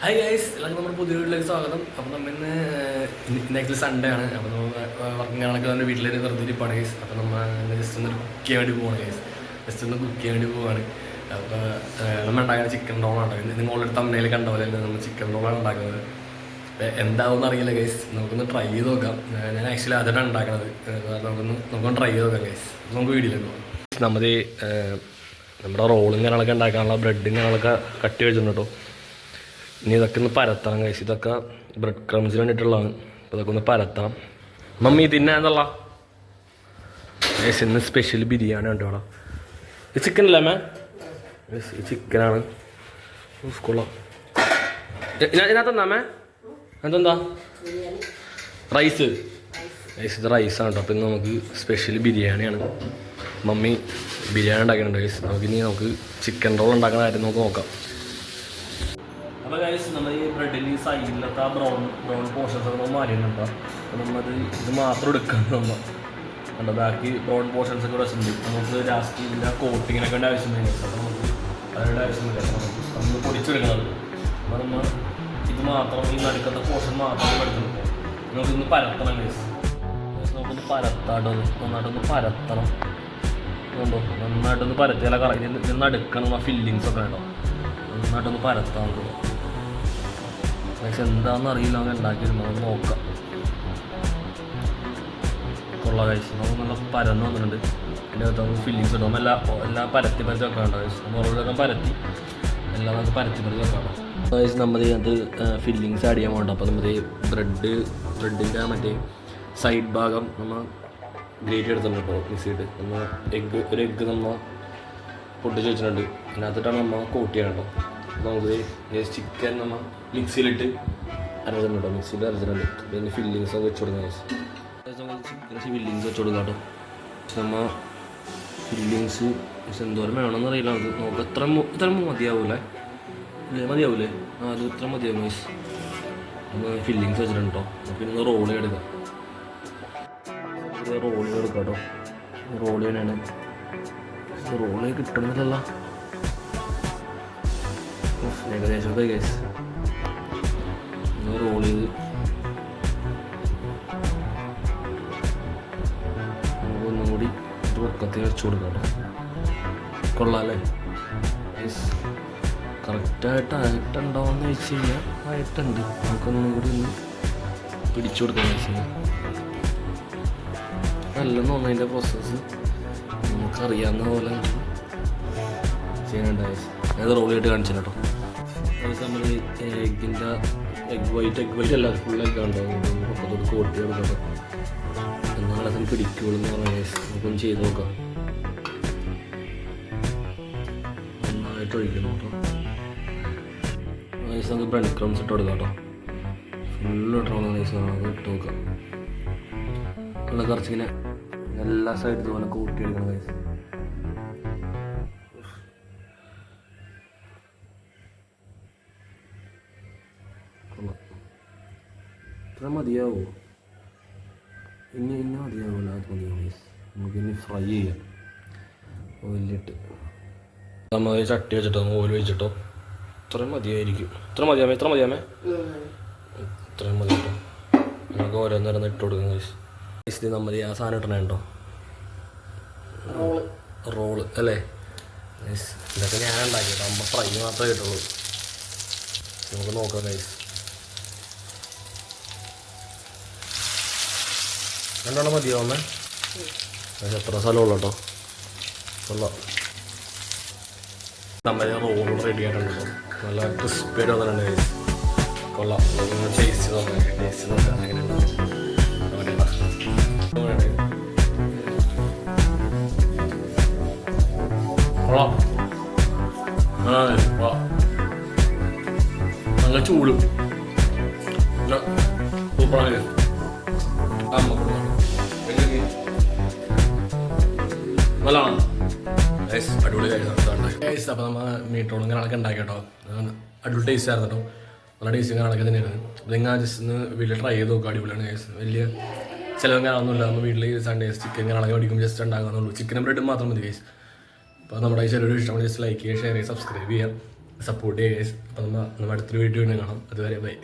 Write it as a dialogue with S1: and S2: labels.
S1: Hi guys, എല്ലാവർക്കും നമ്മുടെ പുതിയ വീട്ടിലേക്ക് സ്വാഗതം. അപ്പോൾ നമ്മൾ നെക്സ്റ്റ് സൺഡേ ആണ്. അപ്പോൾ നമ്മൾ വർക്കിംഗ് കണക്ക് നമ്മുടെ വീട്ടിലേക്ക് വെറുതെ ഇരിപ്പാണ് ഗൈസ്. അപ്പോൾ നമ്മൾ ജസ്റ്റ് ഒന്ന് കുക്ക് ചെയ്യാൻ വേണ്ടി പോവാണ് ഗൈസ്. ജസ്റ്റ് ഒന്ന് കുക്ക് ചെയ്യാൻ വേണ്ടി പോവാണ്. അപ്പോൾ നമ്മൾ ഉണ്ടാക്കുന്നത് ചിക്കൻ റോളാണ് ഉണ്ടാക്കുന്നത്. നിങ്ങളുടെ തമ്മനയിൽ കണ്ട പോലെ നമ്മൾ ചിക്കൻ റോളാണ് ഉണ്ടാക്കുന്നത്. എന്താവുമെന്ന് അറിയില്ല ഗൈസ്, നമുക്കൊന്ന് ട്രൈ ചെയ്ത് നോക്കാം. ഞാൻ ആക്ച്വലി അതാണ് ഉണ്ടാക്കുന്നത്. നമുക്കൊന്ന് ട്രൈ ചെയ്ത് നോക്കാം ഗൈസ്. നമുക്ക് വീഡിയോയിലേക്ക് പോകാം. നമ്മുടെ റോളും കാര്യങ്ങളൊക്കെ ഉണ്ടാക്കാനുള്ള ബ്രെഡും കാര്യങ്ങളൊക്കെ കട്ടി വെച്ചിട്ടുണ്ട് കേട്ടോ. ഇനി ഇതൊക്കെ ഒന്ന് പരത്താം കഴിച്ച്. ഇതൊക്കെ ബ്രെഡ് ക്രംസിന് വേണ്ടിയിട്ടുള്ളതാണ്. അപ്പോൾ ഇതൊക്കെ ഒന്ന് പരത്താം. മമ്മി തിന്നാന്നുള്ള ഇന്ന് സ്പെഷ്യൽ ബിരിയാണി ഉണ്ട് ഇവിടെ. ഇത് ചിക്കൻ അല്ലേ മേ? ഈ ചിക്കനാണ്. സ്കൂളാണ് ഇതിനകത്തെന്താ മേ? അതെന്താ? റൈസ് ഇത് റൈസാണ് കേട്ടോ. അപ്പം ഇന്ന് നമുക്ക് സ്പെഷ്യൽ ബിരിയാണിയാണ്. മമ്മി ബിരിയാണി ഉണ്ടാക്കിയിട്ടുണ്ട്. നമുക്ക് ചിക്കൻ റോൾ ഉണ്ടാക്കുന്ന കാര്യം നമുക്ക് നോക്കാം. അപ്പോൾ ഗൈസ്, നമ്മൾ ഈ ബ്രെഡിൽ ഈ സൈഡിലത്തെ ആ ബ്രൗൺ പോർഷൻസ് ഒക്കെ നമ്മൾ മാറിയിട്ടുണ്ട്. അപ്പോൾ നമ്മളത് ഇത് മാത്രം എടുക്കാൻ നമ്മൾ കണ്ടോ. ബാക്കി ബ്രൗൺ പോർഷൻസ് ഒക്കെ വെച്ചിട്ടുണ്ട്. നമുക്ക് ലാസ്റ്റ് ഇതിൻ്റെ കോട്ടിങ്ങിനൊക്കെ വേണ്ട ആവശ്യമില്ല. അപ്പോൾ നമുക്ക് അതിൻ്റെ ആവശ്യമില്ല. നമ്മൾ പൊടിച്ചെടുക്കുന്നത്. അപ്പോൾ നമ്മൾ ഇത് മാത്രം ഈ നടുക്കത്തെ പോർഷൻ മാത്രം എടുക്കുന്നത്. നമുക്കിന്ന് പരത്തണം ഗൈസ്. നമുക്കൊന്ന് പരത്താട്ടോ. നന്നായിട്ടൊന്ന് പരത്തണം. കണ്ടോ, നന്നായിട്ടൊന്ന് പരത്തിയാൽ ഇതിൽ നടുക്കണം. ആ ഫില്ലിങ്സ് ഒക്കെ ഉണ്ടോ, നന്നായിട്ടൊന്ന് പരത്താൻ. പക്ഷെ എന്താണെന്ന് അറിയില്ല. നമുക്ക് ഉണ്ടാക്കിയിരുന്നു. അത് നോക്കാം. കൊള്ള കഴിച്ച് നമുക്ക് നല്ല പരന്ന് വന്നിട്ടുണ്ട്. അതിൻ്റെ അകത്ത് നമുക്ക് ഫില്ലിങ്സ് ഇടും. എല്ലാം പരത്തി വെക്കാൻ ഉണ്ടോ കഴിച്ച്. മുറകളൊക്കെ പരത്തി എല്ലാം നമുക്ക് പരത്തി വെക്കാം. കഴിച്ച് നമ്മൾ അത് ഫില്ലിങ്സ് ആഡ് ചെയ്യാൻ പോകണ്ട. അപ്പോൾ നമ്മൾ ബ്രെഡിൻ്റെ മറ്റേ സൈഡ് ഭാഗം നമ്മൾ ഗ്രേറ്റ് എടുത്തിട്ടുണ്ട് കേട്ടോ. മിക്സ് ചെയ്തിട്ട് നമ്മൾ ഒരു എഗ്ഗ് നമ്മൾ പൊട്ടിച്ച് വെച്ചിട്ടുണ്ട്. അതിനകത്തിട്ടാണ് നമ്മൾ കോട്ട് ചെയ്യണം കേട്ടോ. അപ്പോൾ നമുക്ക് ചിക്കൻ നമ്മൾ മിക്സിയിലിട്ട് അരച്ചിട്ടുണ്ടോ. മിക്സിയിൽ അരച്ചിട്ടുണ്ട്. പിന്നെ ഫില്ലിങ്സ് ഒക്കെ വെച്ച് കൊടുക്കാം. ചിക്കൻ ഫില്ലിങ്സ് വെച്ച് കൊടുക്കാം കേട്ടോ. നമ്മൾ ഫില്ലിങ്സ് എന്തോരം വേണമെന്ന് അറിയില്ല. അത് നോക്കാം. ഇത്ര മതിയാവൂലേ? മതിയാവൂലേ? അത് ഇത്ര മതിയാവും മീസ്. നമ്മൾ ഫില്ലിങ്സ് വെച്ചിട്ടുണ്ട് കേട്ടോ. പിന്നെ റോൾ ചെയ്തെടുക്കാം. റോൾ ചെയ്തെടുക്കാം കേട്ടോ. റോൾ ചെയ്യാനാണ്. റോൾ കിട്ടണമെന്നില്ല. ഏകദേശം ഒക്കെ ഗൈസ് റോൾ ചെയ്ത് നമുക്കൊന്നും കൂടി പൊക്കത്തിൽ വെച്ച് കൊടുക്കാം കേട്ടോ. കൊള്ളാമല്ലേ ഗൈസ്? കറക്റ്റായിട്ട് ആയിട്ടുണ്ടോയെന്ന് ചോദിച്ചു കഴിഞ്ഞാൽ ആയിട്ടുണ്ട്. നമുക്കൊന്നും കൂടി ഒന്ന് പിടിച്ചു കൊടുക്കാൻ വെച്ച് കഴിഞ്ഞാൽ നല്ലെന്ന് തോന്നുന്നു. അതിൻ്റെ പ്രോസസ്സ് നമുക്കറിയാവുന്ന പോലെ ചെയ്യാനുണ്ട് ഗൈസ്. അത് റോൾ ചെയ്തിട്ട് കാണിച്ചു കേട്ടോ. നമ്മൾ എഗ് വൈറ്റ് അല്ല, ഫുൾ എഗ് ഉണ്ടാവും. അപ്പത്തോട് കോട്ട് ചെയ്ത് കൊടുക്കാം. എന്നാലും അതിന് പിടിക്കുള്ളൂ എന്ന് പറഞ്ഞാൽ നമുക്കൊന്ന് ചെയ്ത് നോക്കാം. നന്നായിട്ട് ഒഴിക്കണം കേട്ടോ. നൈസ് നമുക്ക് ബ്രെഡ് ക്രംസ് ഇട്ട് കൊടുക്കാം കേട്ടോ. ഫുള്ള് ഇട്ടോളാം നൈസ്. അത് ഇട്ട് നോക്കാം. ഉള്ള കുറച്ചിങ്ങനെ എല്ലാ സൈഡിൽ പോലെ കൂട്ടി എടുക്കണം നൈസ്. ഇത്ര മതിയാവോ? ഇനി മതിയാവില്ല. അത് മതിയാവും. നമുക്കിനി ഫ്രൈ ചെയ്യാം ഓയിലിട്ട്. നമ്മൾ ചട്ടി വെച്ചിട്ടോ ഓയിൽ വെച്ചിട്ടോ. ഇത്രയും മതിയായിരിക്കും. ഇത്ര മതിയാമേ? ഇത്രയും മതി കേട്ടോ. നമുക്ക് ഓരോന്നേരം ഇട്ട് കൊടുക്കാം ഗൈസ്. ഇത് നമ്മൾ ആ സാധനം ഇട്ടണേ കേട്ടോ. റോള് അല്ലേ? ഇതൊക്കെ ഞാൻ ഉണ്ടാക്കിയത്. അമ്മ ഫ്രൈ മാത്രമേ കിട്ടുള്ളൂ. നമുക്ക് നോക്കാം ഗൈസ്. രണ്ടെണ്ണം മതിയാവുന്നേ? എത്ര സ്ഥലമുള്ള കേട്ടോ. കൊള്ളാം. നമ്മൾ റോൾ റെഡി ആയിട്ടുണ്ട് കേട്ടോ. നല്ല ക്രിസ്പിയായിട്ട് വന്നിട്ടുണ്ട് ഗൈസ്. കൊള്ളാം. ടേസ്റ്റ് നോക്കാം. അങ്ങനെ കൊള്ളാം. നല്ല ചൂട് സൂപ്പറാണ്. നല്ലതാണ് ഗൈസ്. അടിപൊളി ഗൈസ്. അപ്പോൾ നമ്മൾ മീറ്റ് റോളും കാര്യങ്ങളൊക്കെ ഉണ്ടാക്കി കേട്ടോ. അടിപൊളി ടേസ്റ്റ് ആയിരുന്നു കേട്ടോ. നല്ല ടേസ്റ്റും കാര്യങ്ങളൊക്കെ തന്നെയായിരുന്നു. അപ്പോൾ നിങ്ങൾ ജസ്റ്റ് ഒന്ന് വീട്ടിൽ ട്രൈ ചെയ്ത് നോക്കുക. അടിപൊളിയാണ് ഗൈസ്. വലിയ ചിലവും കാര്യമൊന്നുമില്ല. നമ്മൾ വീട്ടിൽ സൺഡേസ് ചിക്കൻ കാര്യങ്ങളൊക്കെ മേടിക്കും. ജസ്റ്റ് ഉണ്ടാക്കാന്നുള്ളൂ. ചിക്കനും ബ്രെഡും മാത്രം മതി ഗൈസ്. അപ്പോൾ നമ്മുടെ ഈ ചെറിയൊരു ഇഷ്ടമാണ്. ജസ്റ്റ് ലൈക്ക് ചെയ്യുക, ഷെയർ ചെയ്യുക, സബ്സ്ക്രൈബ് ചെയ്യുക. സപ്പോർട്ട് ചെയ്യുക. അപ്പോൾ നമ്മൾ അടുത്തൊരു വീഡിയോ കാണാം. അതുവരെ ബൈ.